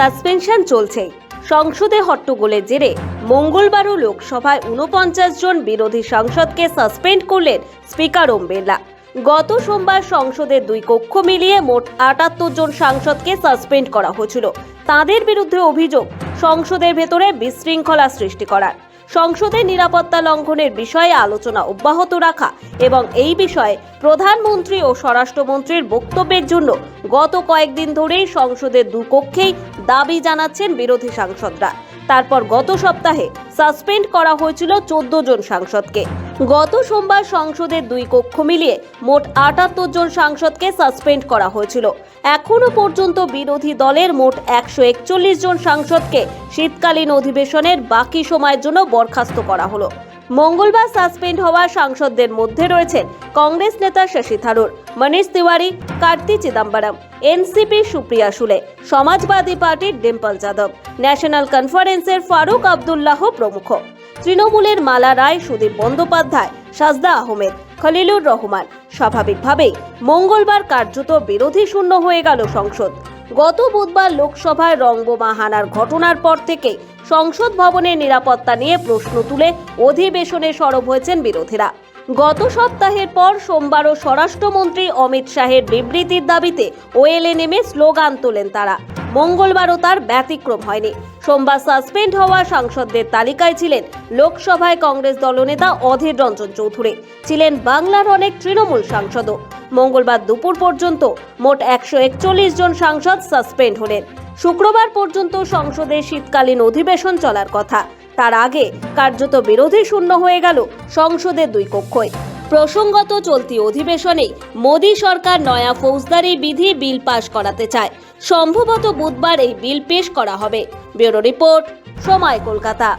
Suspension চলছে। সংসদে হট্টগোলের জেরে মঙ্গলবারও লোকসভায় ৪৯ জন বিরোধী সাংসদকে সাসপেন্ড করলেন স্পিকার ওম বিড়লা। গত সোমবার সংসদের দুই কক্ষ মিলিয়ে মোট ৭৮ জন সাংসদকে সাসপেন্ড করা হয়েছিল। তাদের বিরুদ্ধে অভিযোগ সংসদের ভেতরে বিশৃঙ্খলা সৃষ্টি করার, সংসদের নিরাপত্তা লঙ্ঘনের বিষয়ে আলোচনা অব্যাহত রাখা এবং এই বিষয়ে প্রধানমন্ত্রী ও স্বরাষ্ট্রমন্ত্রীর বক্তব্যের জন্য গত কয়েকদিন ধরেই সংসদের দুকক্ষেই দাবি জানাচ্ছেন বিরোধী সাংসদরা। তারপর গত সপ্তাহে সাসপেন্ড করা হয়েছিল ১৪ জন সাংসদকে। গত সোমবার সংসদের দুই কক্ষ মিলিয়ে মোট ৭৮ জন সাংসদকে সাসপেন্ড করা হয়েছিল। এখনো পর্যন্ত বিরোধী দলের মোট ১৪১ জন সাংসদকে শীতকালীন অধিবেশনের বাকি সময়ের জন্য বরখাস্ত করা হলো। মঙ্গলবার সাসপেন্ড হওয়া সাংসদদের মধ্যে রয়েছেন কংগ্রেস নেতা শশী থারুর, মনীষ তিওয়ারি, কার্তি চিদম্বরম, এনসিপি সুপ্রিয়া সুলে, সমাজবাদী পার্টির ডিম্পল যাদব, ন্যাশনাল কনফারেন্সের ফারুক আব্দুল্লাহ প্রমুখ। তৃণমূলের মালা রায়, সুদীপ বন্দ্যোপাধ্যায়, সাজদা আহমেদ, খলিলুর রহমান। স্বাভাবিকভাবেই মঙ্গলবার কার্যত বিরোধী শূন্য হয়ে গেল সংসদ। গত বুধবার লোকসভায় রংবোমা হানার ঘটনার পর থেকেই সংসদ ভবনের নিরাপত্তা নিয়ে প্রশ্ন তুলে অধিবেশনে সরব হয়েছেন বিরোধীরা। গত সপ্তাহের পর সোমবারও স্বরাষ্ট্রমন্ত্রী অমিত শাহের বিবৃতির দাবিতে ওয়েলে নেমে স্লোগান তোলেন তারা। মঙ্গলবারও তার ব্যতিক্রম হয়নি। সোমবার সাসপেন্ড হওয়া সাংসদদের তালিকায় ছিলেন লোকসভায় কংগ্রেস দলনেতা অধীর রঞ্জন চৌধুরী, ছিলেন বাংলার অনেক তৃণমূল সাংসদও। মঙ্গলবার দুপুর পর্যন্ত মোট ১৪১ জন সাংসদ সাসপেন্ড হলেন। শুক্রবার পর্যন্ত সংসদের শীতকালীন অধিবেশন চলার কথা। তার আগে কার্যত বিরোধী শূন্য হয়ে গেল সংসদের দুই কক্ষই। প্রসঙ্গত চলতি অধিবেশনেই মোদী সরকার নয়া ফৌজদারি বিধি বিল পাশ করাতে চায়। সম্ভবত বুধবার এই বিল পেশ করা হবে। ব্যুরো রিপোর্ট, সময়, কলকাতা।